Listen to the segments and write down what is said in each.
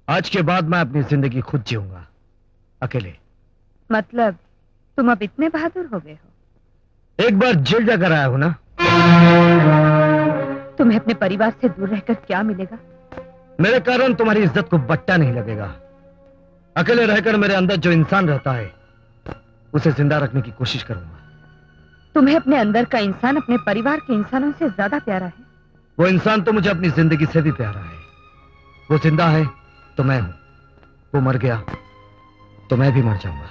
आज के बाद मैं अपनी जिंदगी खुद जीऊंगा, अकेले। मतलब तुम अब इतने बहादुर हो गए हो? एक बार जेल जाकर आया हूं ना। तुम्हें अपने परिवार से दूर रहकर क्या मिलेगा? मेरे कारण तुम्हारी इज्जत को बट्टा नहीं लगेगा। अकेले रहकर मेरे अंदर जो इंसान रहता है उसे जिंदा रखने की कोशिश करूंगा। तुम्हें अपने अंदर का इंसान अपने परिवार के इंसानों से ज्यादा प्यारा है। वो इंसान तो मुझे अपनी जिंदगी से भी प्यारा है। वो जिंदा है तो मैं हूं, वो मर गया तो मैं भी मर जाऊंगा।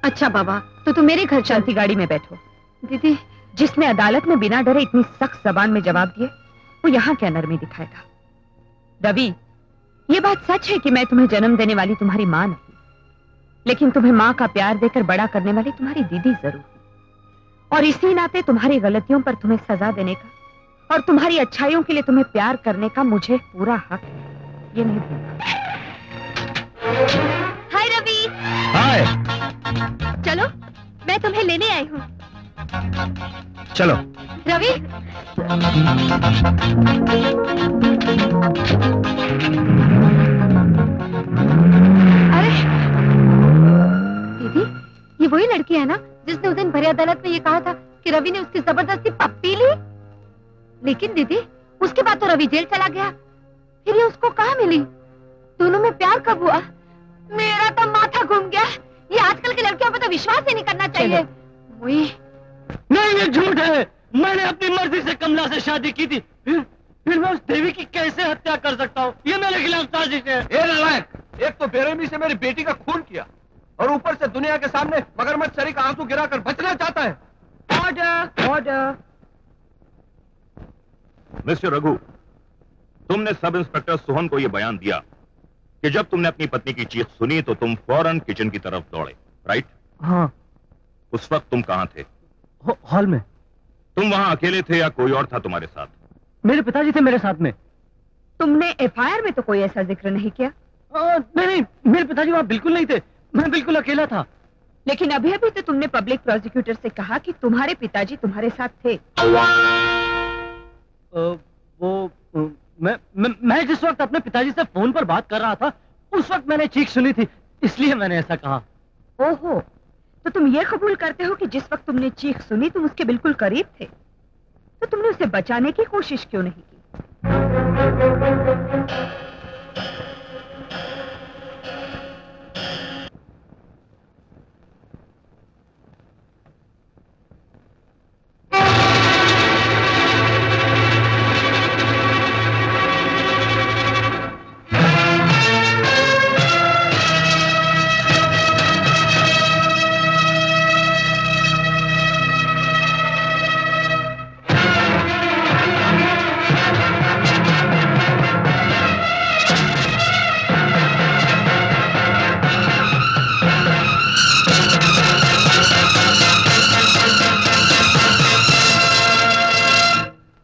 अच्छा बाबा, तो तुम मेरे घर चलती गाड़ी में बैठो। दीदी, जिसने अदालत में बिना डरे इतनी सख्त जबान में जवाब दिए, वो यहाँ क्या नरमी दिखाएगा? रवि, ये बात सच है कि मैं तुम्हें जन्म देने वाली तुम्हारी मां नहीं, लेकिन तुम्हें मां का प्यार देकर बड़ा करने वाली तुम्हारी दीदी जरूर हूं। और इसी नाते तुम्हारी गलतियों पर तुम्हें सजा देने का और तुम्हारी अच्छाइयों के लिए तुम्हें प्यार करने का मुझे पूरा हक है। ये नहीं भूलना। हाय रवि। हाय। चलो, मैं तुम्हें लेने आई हूँ। चलो। रवि। अरे दीदी, ये वही लड़की है ना जिसने उस दिन भरी अदालत में ये कहा था कि रवि ने उसकी जबरदस्ती पप्पी ली? लेकिन दीदी, उसके बाद तो रवि जेल चला गया, फिर ये उसको कहाँ मिली? दोनों में प्यार कब हुआ? मेरा तो माथा घूम गया। ये आजकल की लड़कियों पर तो विश्वास ही नहीं करना चाहिए। नहीं, ये झूठ है। मैंने अपनी मर्जी से कमला से शादी की थी, फिर मैं उस देवी की कैसे हत्या कर सकता हूँ? ये मेरे खिलाफ साजिश है। ए नालायक, एक तो बेरहमी से मेरी बेटी का खून किया और ऊपर से दुनिया के सामने मगरमच्छ चरी का आंसू गिराकर बचना चाहता है। Order, order. मिस्टर रघु, तुमने सब इंस्पेक्टर सोहन को यह बयान दिया कि जब तुमने अपनी पत्नी की चीख सुनी तो तुम फौरन किचन की तरफ दौड़े, राइट? हाँ। उस वक्त तुम कहां थे? हॉल में। तुम वहां अकेले थे या कोई और था तुम्हारे साथ? मेरे पिताजी थे मेरे साथ में। तुमने एफआईआर में तो कोई ऐसा जिक्र नहीं किया। नहीं, मेरे पिताजी वहां बिल्कुल नहीं थे। मैं बिल्कुल अकेला था। लेकिन अभी अभी तो तुमने पब्लिक प्रोसिक्यूटर से कहा कि तुम्हारे पिताजी तुम्हारे साथ थे। मैं जिस वक्त अपने पिताजी से फोन पर बात कर रहा था, उस वक्त मैंने चीख सुनी थी, इसलिए मैंने ऐसा कहा। ओहो, तो तुम ये कबूल करते हो कि जिस वक्त तुमने चीख सुनी तुम उसके बिल्कुल करीब थे, तो तुमने उसे बचाने की कोशिश क्यों नहीं की?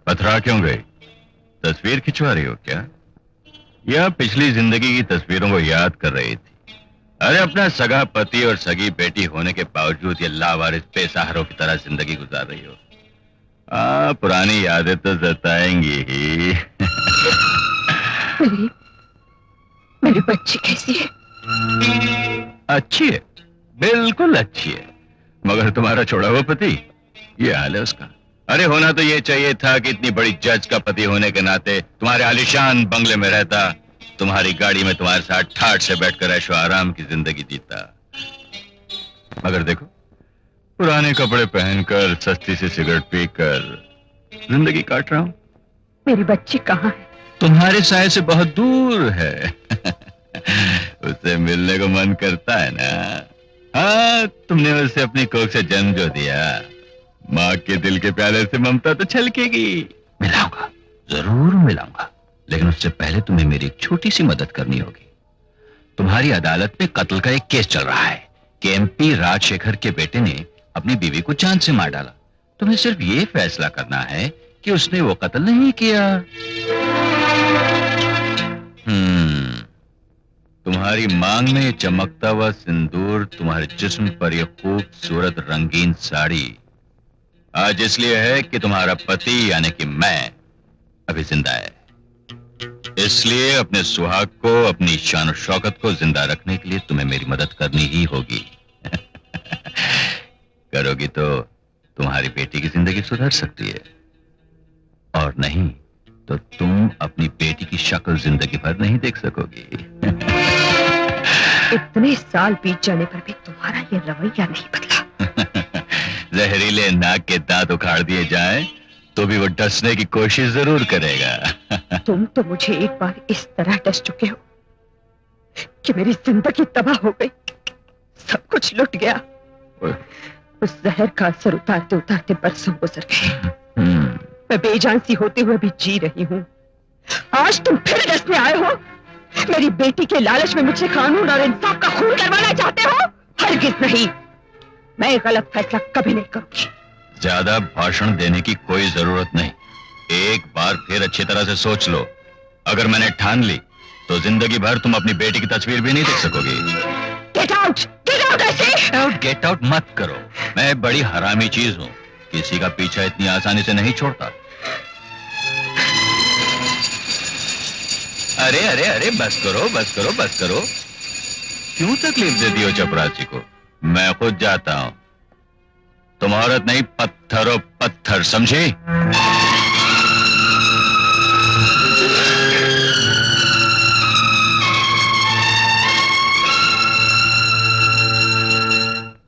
पथरा क्यों गई? तस्वीर खिंचवा रही हो क्या? या पिछली जिंदगी की तस्वीरों को याद कर रही थी? अरे अपना सगा पति और सगी बेटी होने के बावजूद ये लावारिस बेसहारों की तरह जिंदगी गुजार रही हो। पुरानी यादें तो जताएंगी ही। मेरी बच्ची कैसी है? अच्छी है, बिल्कुल अच्छी है, मगर तुम्हारा छोड़ा हुआ पति, ये हाल है उसका। अरे होना तो ये चाहिए था कि इतनी बड़ी जज का पति होने के नाते तुम्हारे आलीशान बंगले में रहता, तुम्हारी गाड़ी में तुम्हारे साथ ठाठ से बैठकर ऐशो आराम की जिंदगी जीता। मगर देखो, पुराने कपड़े पहनकर सस्ती सी सिगरेट पीकर जिंदगी काट रहा हूं। मेरी बच्ची कहाँ है? तुम्हारे साय से बहुत दूर है। उससे मिलने को मन करता है ना? हाँ, तुमने उसे अपनी कोख से जन्म जो दिया, माँ के दिल के प्याले से ममता तो छलकेगी। मिलाऊंगा, जरूर मिलाऊंगा, लेकिन उससे पहले तुम्हें मेरी एक छोटी सी मदद करनी होगी। तुम्हारी अदालत में कत्ल का एक केस चल रहा है कि एमपी राजशेखर के बेटे ने अपनी बीवी को जान से मार डाला। तुम्हें सिर्फ ये फैसला करना है कि उसने वो कत्ल नहीं किया। तुम्हारी मांग में ये चमकता हुआ सिंदूर, तुम्हारे जिस्म पर यह खूबसूरत रंगीन साड़ी आज इसलिए है कि तुम्हारा पति यानी कि मैं अभी जिंदा है। इसलिए अपने सुहाग को, अपनी शान और शौकत को जिंदा रखने के लिए तुम्हें मेरी मदद करनी ही होगी। करोगी तो तुम्हारी बेटी की जिंदगी सुधर सकती है, और नहीं तो तुम अपनी बेटी की शक्ल जिंदगी भर नहीं देख सकोगी। इतने साल बीत जाने पर भी तुम्हारा ये रवैया नहीं बदला। जहरीले नाक के दांत उखाड़ दिए जाएं तो भी वो डसने की कोशिश जरूर करेगा। तुम तो मुझे एक बार इस तरह डस चुके हो कि मेरी जिंदगी तबाह हो गई, सब कुछ लुट गया। उस जहर का असर उतारते उतारते बरसों गुजर गए। मैं बेजान सी होते हुए भी जी रही हूँ। आज तुम फिर डसने आए हो। मेरी बेटी के लालच में मुझसे कानून और इंसाफ का खून करवाना चाहते हो? हरगिज नहीं, मैं गलत फैसला कभी नहीं करूंगी। ज्यादा भाषण देने की कोई जरूरत नहीं। एक बार फिर अच्छी तरह से सोच लो। अगर मैंने ठान ली तो जिंदगी भर तुम अपनी बेटी की तस्वीर भी नहीं देख सकोगी। गेट आउट, गेट आउट ऐसे। गेट आउट मत करो। मैं बड़ी हरामी चीज हूँ, किसी का पीछा इतनी आसानी से नहीं छोड़ता। अरे अरे अरे, बस करो बस करो बस करो। क्यों तकलीफ देती हो चपरासी को? मैं खुद जाता हूं। तुम औरत नहीं, पत्थरों पत्थर, समझी?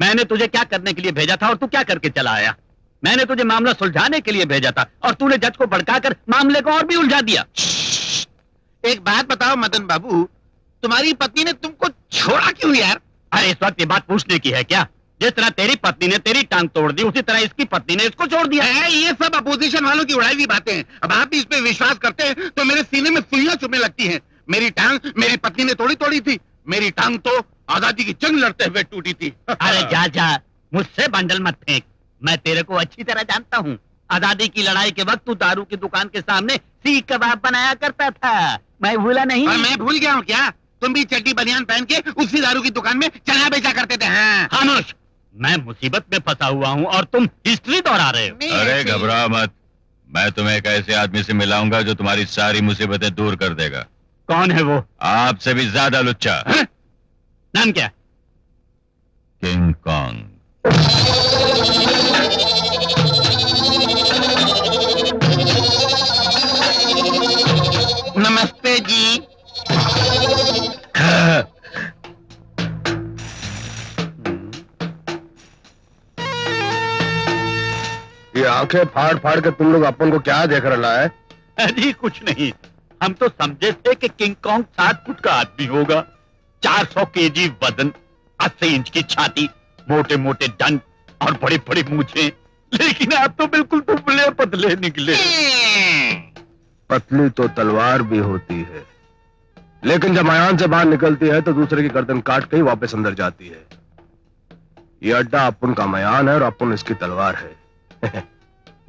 मैंने तुझे क्या करने के लिए भेजा था और तू क्या करके चला आया? मैंने तुझे मामला सुलझाने के लिए भेजा था और तूने जज को भड़काकर मामले को और भी उलझा दिया। एक बात बताओ मदन बाबू, तुम्हारी पत्नी ने तुमको छोड़ा क्यों यार? अरे इस वक्त ये बात पूछने की है क्या? जिस तरह तेरी पत्नी ने तेरी टांग तोड़ दी, उसी तरह इसकी पत्नी ने इसको छोड़ दिया। ये सब अपोजिशन वालों की उड़ाई हुई बातें हैं। अब आप भी इस पे विश्वास करते हैं तो मेरे सीने में सुइयां चुभने लगती हैं। मेरी टांग मेरी पत्नी ने तोड़ी थी। मेरी टांग तो आजादी की जंग लड़ते हुए टूटी थी। अरे जा जा, मुझसे बंडल मत फेंक। मैं तेरे को अच्छी तरह जानता हूँ। आजादी की लड़ाई के वक्त तू दारू की दुकान के सामने सीख कबाब बनाया करता था। मैं भूला नहीं। और मैं भूल गया हूँ क्या? तुम भी चड्डी बनियान पहन के उसी दारू की दुकान में चना बेचा करते थे। हाँ। खामोश, मैं मुसीबत में फंसा हुआ हूँ और तुम हिस्ट्री दोहरा रहे हो। अरे घबरा मत, मैं तुम्हें एक ऐसे आदमी से मिलाऊंगा जो तुम्हारी सारी मुसीबतें दूर कर देगा। कौन है वो? आपसे भी ज्यादा लुच्चा। हाँ? नाम क्या? King Kong. नमस्ते जी। ये आंखें फाड़ फाड़ के तुम लोग अपन को क्या देख रहा है? अजी कुछ नहीं, हम तो समझे थे कि किंग कॉन्ग 7 फुट का आदमी होगा, 400 केजी वजन, 80 इंच की छाती, मोटे मोटे दंत और बड़ी बड़ी मूछें। लेकिन आप तो बिल्कुल दुबले पतले निकले। पतली तो तलवार भी होती है, लेकिन जब मयान से बाहर निकलती है तो दूसरे की गर्दन काट के ही वापस अंदर जाती है। ये अड्डा अपुन का मयान है और अपुन इसकी तलवार है।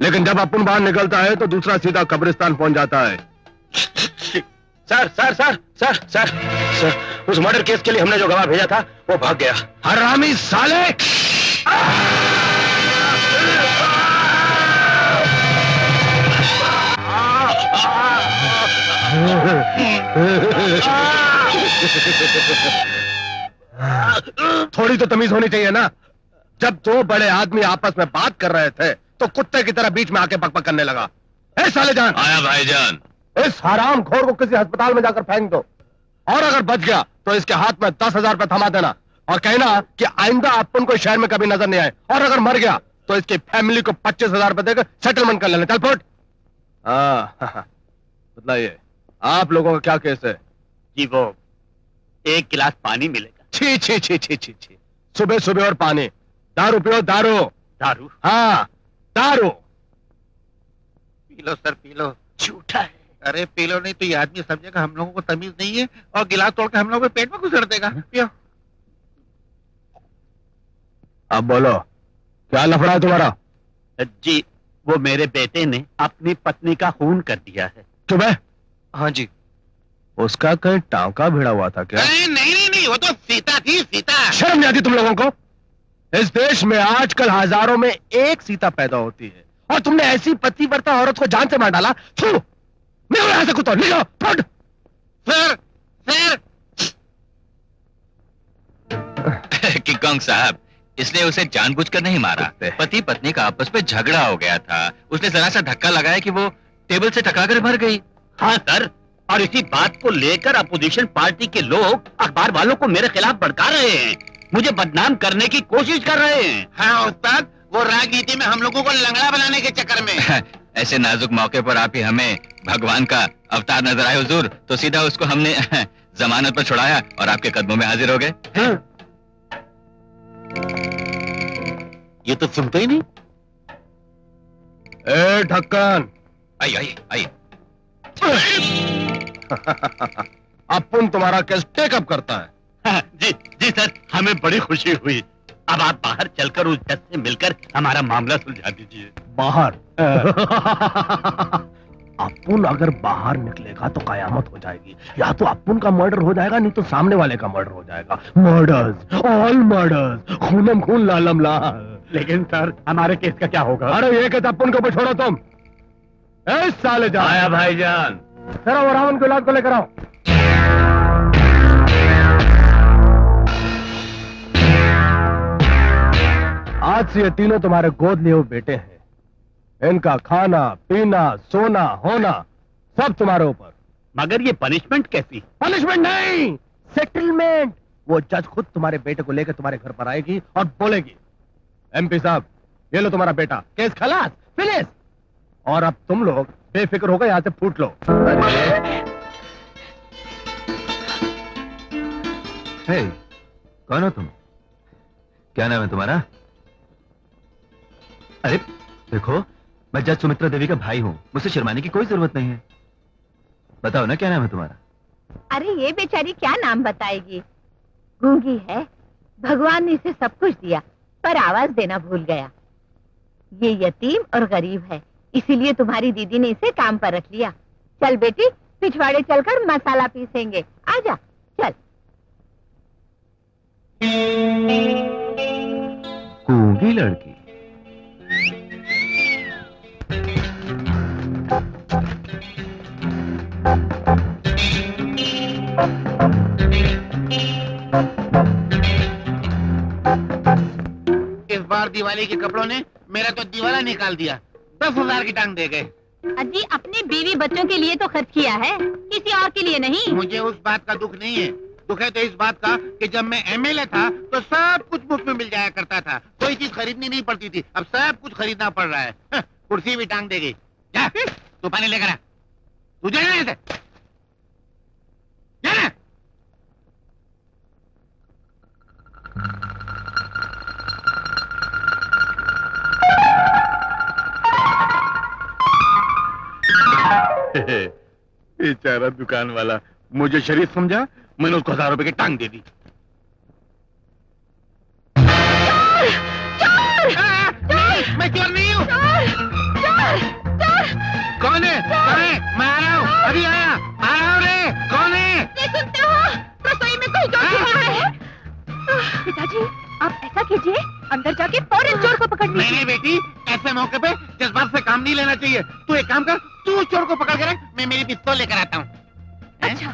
लेकिन जब अपुन बाहर निकलता है तो दूसरा सीधा कब्रिस्तान पहुंच जाता है। Sir sir sir sir sir sir, उस मर्डर केस के लिए हमने जो गवाह भेजा था वो भाग गया। हरामी साले! थोड़ी तो तमीज होनी चाहिए ना। जब दो बड़े आदमी आपस में बात कर रहे थे तो कुत्ते की तरह बीच में आके बकबक करने लगा। ए साले जान! आया भाईजान। इस हराम खोर को किसी अस्पताल में जाकर फेंक दो, और अगर बच गया तो इसके हाथ में 10,000 रुपए थमा देना और कहना कि आइंदा अपन को शहर में कभी नजर नहीं आए, और अगर मर गया तो इसकी फैमिली को 25,000 रुपए देकर सेटलमेंट कर लेना। चल फुट। बताइए आप लोगों का क्या केस है? जी वो 1 गिलास पानी मिलेगा। छी छी छी छी छी छी, सुबह सुबह और पानी। दारू पियो, दारू। दारू? हाँ दारू। P low sir, P low. झूठा है। अरे पी लो, नहीं तो ये आदमी समझेगा हम लोगों को तमीज नहीं है और गिलास तोड़ के हम लोगों के पेट में घुसड़ देगा। पियो। अब बोलो क्या लफड़ा है तुम्हारा? जी वो मेरे बेटे ने अपनी पत्नी का खून कर दिया है। तुम्हें? हाँ जी। उसका कहीं टांका भिड़ा हुआ था क्या? नहीं नहीं नहीं, वो तो सीता थी, सीता। शर्म नहीं आती तुम लोगों को? इस देश में आजकल हजारों में एक सीता पैदा होती है और तुमने ऐसी पतिव्रता औरत को जान से मार डाला। थू! निकलो यहाँ से कुत्तों, निकलो, फट! सर सर किंग कॉन्ग साहब, इसने उसे जानबूझकर नहीं मारा। पति पत्नी का आपस में झगड़ा हो गया था, उसने जरा सा धक्का लगाया कि वो टेबल से टकराकर मर गई। हाँ सर, और इसी बात को लेकर अपोजिशन पार्टी के लोग अखबार वालों को मेरे खिलाफ भड़का रहे हैं, मुझे बदनाम करने की कोशिश कर रहे हैं। हाँ उस्ताद, वो राजनीति में हम लोगों को लंगड़ा बनाने के चक्कर में। ऐसे नाजुक मौके पर आप ही हमें भगवान का अवतार नजर आए हुजूर, तो सीधा उसको हमने जमानत पर छुड़ाया और आपके कदमों में हाजिर हो गए। ये तो सुनते ही नहीं। ए ढक्कन, आइए आइए आइए। अपुन तुम्हारा केस टेकअप करता है। हाँ, जी जी सर, हमें बड़ी खुशी हुई। अब आप बाहर चलकर उस जज से मिलकर हमारा मामला सुलझा दीजिए। बाहर? अपुन अगर बाहर निकलेगा तो कयामत हो जाएगी। या तो अपुन का मर्डर हो जाएगा, नहीं तो सामने वाले का मर्डर हो जाएगा। मर्डर्स, ऑल मर्डर्स, खूनम खून लालम लाल। लेकिन सर, हमारे केस का क्या होगा? अरे ये कहते अपुन को ऊपर छोड़ो तुम। ए साले जा आया भाईजान। जरा वो रावण को लाद को लेकर आओ। आज से ये तीनों तुम्हारे गोद लिए हुए बेटे हैं। इनका खाना पीना सोना होना सब तुम्हारे ऊपर। मगर ये पनिशमेंट कैसी? पनिशमेंट नहीं, सेटलमेंट। वो जज खुद तुम्हारे बेटे को लेकर तुम्हारे घर पर आएगी और बोलेगी, एमपी साहब ये लो तुम्हारा बेटा, केस खलास, फिनिश। और अब तुम लोग बेफिक्र होकर यहाँ से फूट लो। हे, कौन हो तुम? क्या नाम है तुम्हारा? अरे देखो, मैं जज सुमित्रा देवी का भाई हूँ, मुझसे शर्माने की कोई जरूरत नहीं है। बताओ ना, क्या नाम है तुम्हारा? अरे ये बेचारी क्या नाम बताएगी, गूंगी है। भगवान ने इसे सब कुछ दिया पर आवाज देना भूल गया। ये यतीम और गरीब है, इसीलिए तुम्हारी दीदी ने इसे काम पर रख लिया। चल बेटी, पिछवाड़े चलकर मसाला पीसेंगे, आजा चल। गूंगी लड़की। इस बार दिवाली के कपड़ों ने मेरा तो दीवाला निकाल दिया। 10,000 की टांग दे गए। अजी अपने बीवी बच्चों के लिए तो खर्च किया है, किसी और के लिए नहीं। मुझे उस बात का दुख नहीं है, दुख है तो इस बात का कि जब मैं एमएलए था तो सब कुछ मुफ्त में मिल जाया करता था, कोई चीज खरीदनी नहीं पड़ती थी। अब सब कुछ खरीदना पड़ रहा है। कुर्सी भी टांग देगी। जा तू पानी लेकर आ। तू जाना ऐसे जाना। बेचारा दुकान वाला मुझे शरीफ समझा, मैंने उसको 1000 रुपए की टांग दे दी। मैं चोर नहीं हूँ। कौन है? कौन है? मैं आ रहा हूँ, अभी आया। आ रहा हूँ रे। कौन है? ये सुनते हो, रसोई में कोई चोर छिपा है। पिताजी आप ऐसा कीजिए, अंदर जाके फौरन चोर को पकड़ लीजिए। नहीं बेटी, ऐसे मौके पे जज्बात से काम नहीं लेना चाहिए। तू एक काम कर, तू उस चोर को पकड़ के रख, मैं मेरी पिस्तौल लेकर आता हूँ। अच्छा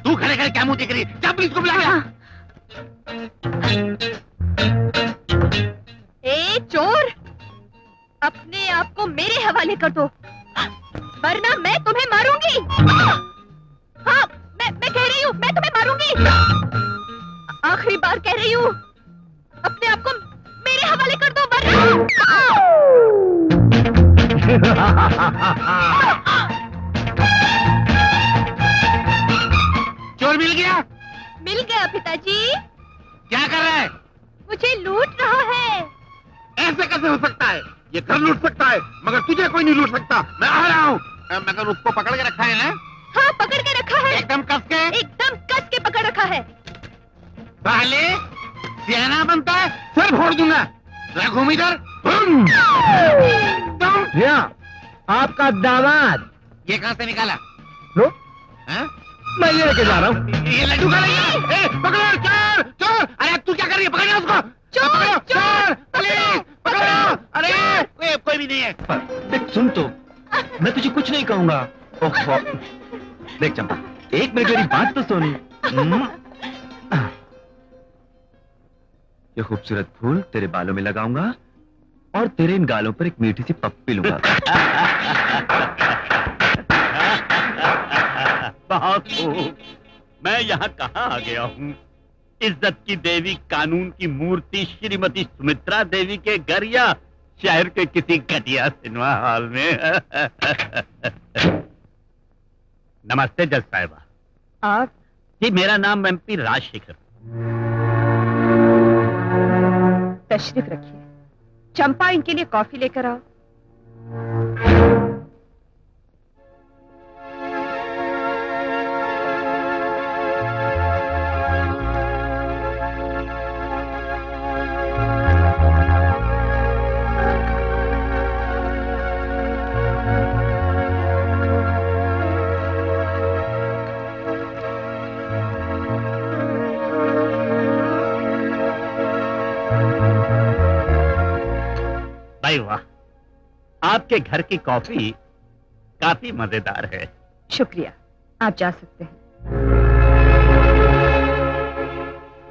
तू खड़े खड़े क्या मुंह देख रही है? जा पुलिस को बुला ले। ए चोर, अपने आप को मेरे हवाले कर दो, वरना मैं तुम्हें मारूंगी। हाँ मैं कह रही हूँ, मैं तुम्हें मारूंगी। आखिरी बार कह रही हूँ, अपने आप को मेरे हवाले कर दो वरना। चोर मिल गया? मिल गया पिताजी। क्या कर रहा है? मुझे लूट रहा है। ऐसे कैसे हो सकता है? ये घर लूट सकता है मगर तुझे कोई नहीं लूट सकता। मैं आ रहा हूँ। मगर उसको पकड़ के रखा है ना? हाँ पकड़ के रखा है, एकदम कस के। एकदम कस के पकड़ रखा है। पहले सियाना बनता है, सर फोड़ दूंगा। घूम इधर। तुम आपका दामाद। ये कहाँ से निकाला? लो हाँ? मैं ये लेके जा रहा हूँ। ये लड्डू का नहीं है। पकड़ो चोर चोर। अरे तू क्या कर रही है? पकड़ो उसको। पकड़ो चोर, पुलिस पकड़ो। अरे कोई भी नहीं है। सुन तो, मैं तुझे कुछ नहीं कहूंगा। ओहो, देख चंपा, एक मिनट मेरी बात तो सुन। ये खूबसूरत फूल तेरे बालों में लगाऊंगा और तेरे इन गालों पर एक मीठी सी पप्पी लूंगा। बहुत खूब। मैं यहाँ कहाँ आ गया हूँ? इज्जत की देवी, कानून की मूर्ति श्रीमती सुमित्रा देवी के घर या शहर के किसी घटिया सिनेमा हॉल में? नमस्ते जज साहिबा। आप? जी, मेरा नाम एमपी राजशेखर। तशरीफ रखिए। चंपा, इनके लिए कॉफी लेकर आओ। भाई वाह, आपके घर की कॉफी काफी मजेदार है। शुक्रिया, आप जा सकते हैं।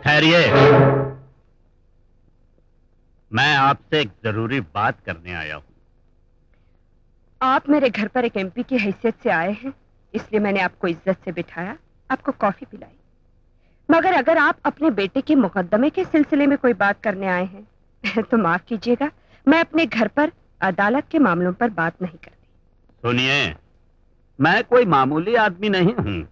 ठहरिए, मैं आपसे एक जरूरी बात करने आया हूँ। आप मेरे घर पर एक एमपी की हैसियत से आए हैं, इसलिए मैंने आपको इज्जत से बिठाया, आपको कॉफी पिलाई। मगर अगर आप अपने बेटे के मुकदमे के सिलसिले में कोई बात करने आए हैं तो माफ कीजिएगा, मैं अपने घर पर अदालत के मामलों पर बात नहीं करती। सुनिए, मैं कोई मामूली आदमी नहीं हूँ।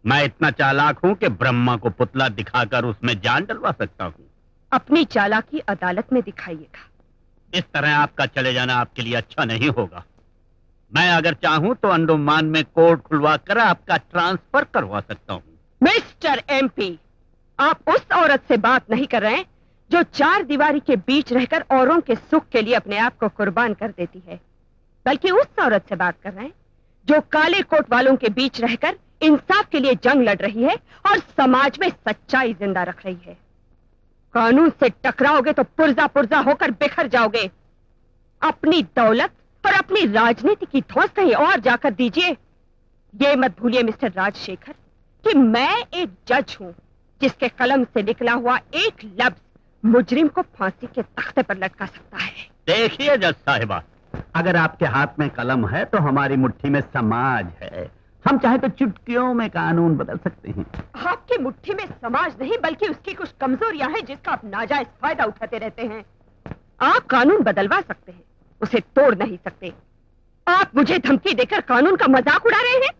मैं इतना चालाक हूँ कि ब्रह्मा को पुतला दिखाकर उसमें जान डलवा सकता हूँ। अपनी चालाकी अदालत में दिखाइएगा। इस तरह आपका चले जाना आपके लिए अच्छा नहीं होगा। मैं अगर चाहूँ तो अंडोमान में कोर्ट खुलवा कर आपका ट्रांसफर करवा सकता हूँ। मिस्टर एमपी, आप उस औरत से बात नहीं कर रहे हैं जो चार दीवारी के बीच रहकर औरों के सुख के लिए अपने आप को कुर्बान कर देती है, बल्कि उस औरत से बात कर रहे हैं जो काले कोट वालों के बीच रहकर इंसाफ के लिए जंग लड़ रही है और समाज में सच्चाई जिंदा रख रही है। कानून से टकराओगे तो पुर्जा पुर्जा होकर बिखर जाओगे। अपनी दौलत और अपनी राजनीति की धौंस कहीं और जाकर दीजिए। ये मत भूलिए मिस्टर राजशेखर कि मैं एक जज हूं जिसके कलम से निकला हुआ एक लफ्ज मुजरिम को फांसी के तख्ते पर लटका सकता है। देखिए जज साहिबा, अगर आपके हाथ में कलम है तो हमारी मुट्ठी में समाज है। हम चाहे तो चुटकियों में कानून बदल सकते हैं। आपकी मुट्ठी में समाज नहीं बल्कि उसकी कुछ कमजोरियां हैं जिसका आप नाजायज फायदा उठाते रहते हैं। आप कानून बदलवा सकते हैं, उसे तोड़ नहीं सकते। आप मुझे धमकी देकर कानून का मजाक उड़ा रहे हैं।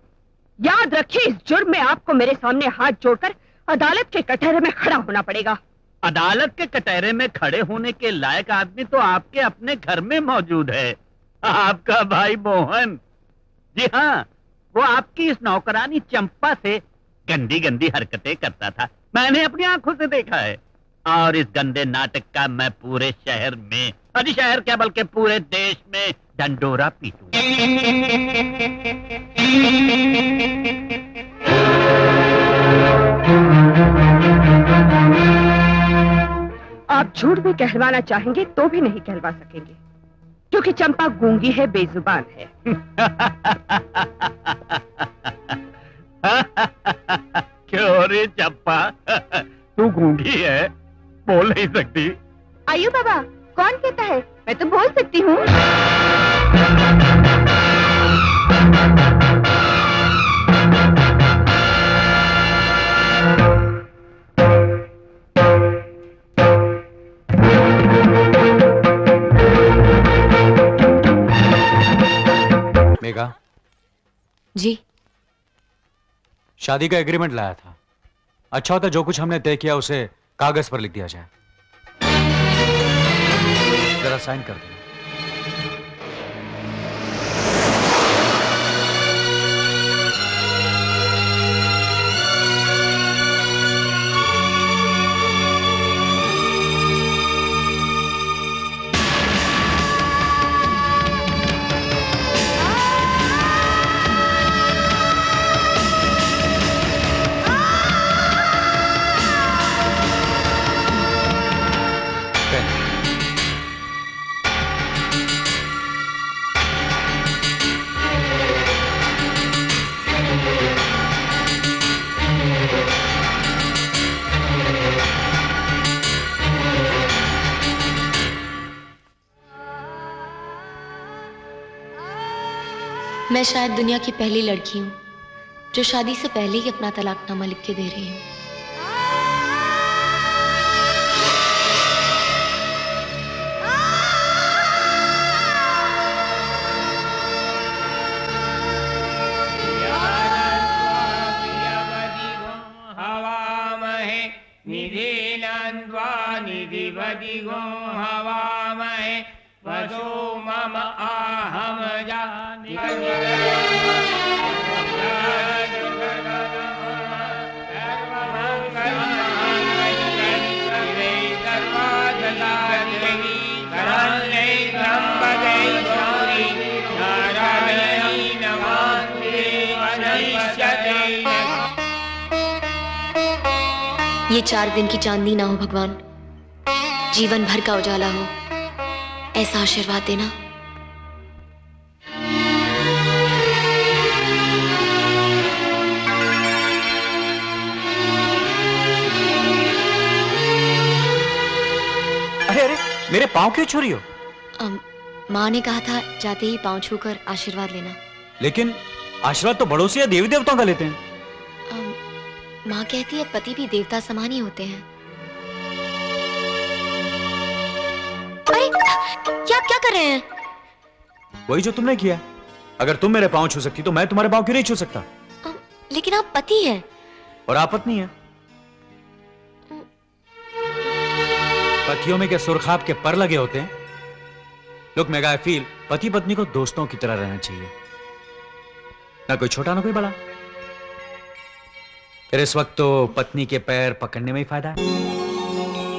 याद रखिए, इस जुर्म में आपको मेरे सामने हाथ जोड़कर अदालत के कटहरे में खड़ा होना पड़ेगा। अदालत के कटहरे में खड़े होने के लायक आदमी तो आपके अपने घर में मौजूद है। आपका भाई मोहन। जी हाँ, वो आपकी इस नौकरानी चंपा से गंदी गंदी हरकतें करता था। मैंने अपनी आंखों से देखा है। और इस गंदे नाटक का मैं पूरे शहर में, अरे शहर क्या बल्कि पूरे देश में डंडोरा पीटूंगा। आप झूठ भी कहलवाना चाहेंगे तो भी नहीं कहलवा सकेंगे, क्योंकि चंपा गूंगी है, बेजुबान है। क्यों रे चंपा, तू गूंगी है, बोल नहीं सकती? आयु बाबा, कौन कहता है? मैं तो बोल सकती हूँ। मेघा जी, शादी का एग्रीमेंट लाया था। अच्छा होता जो कुछ हमने तय किया उसे कागज पर लिख दिया जाए। जरा साइन कर दो। मैं शायद दुनिया की पहली लड़की हूँ जो शादी से पहले ही अपना तलाकनामा लिख के दे रही हूँ। निधिवदिगो हवामहे वसो मम आहम ये 4 दिन की चांदनी ना हो भगवान, जीवन भर का उजाला हो, ऐसा आशीर्वाद देना। अरे अरे, मेरे पाँव क्यों छू रही हो? माँ ने कहा था जाते ही पाँव छूकर आशीर्वाद लेना। लेकिन आशीर्वाद तो बड़ों से या देवी देवताओं का लेते हैं। माँ कहती है पति भी देवता समान ही होते हैं। अरे क्या क्या कर रहे हैं? वही जो तुमने किया। अगर तुम मेरे पाँव छू सकती तो मैं तुम्हारे पाँव क्यों नहीं छू सकता? लेकिन आप पति हैं। और आप पत्नी है। पतियों में क्या सुरखाब के पर लगे होते हैं? लोग मेगा आई फील पति पत्नी को दोस्तों की तरह रहना चाहिए, ना कोई छोटा ना कोई बड़ा। फिर इस वक्त तो पत्नी के पैर पकड़ने में ही फायदा है।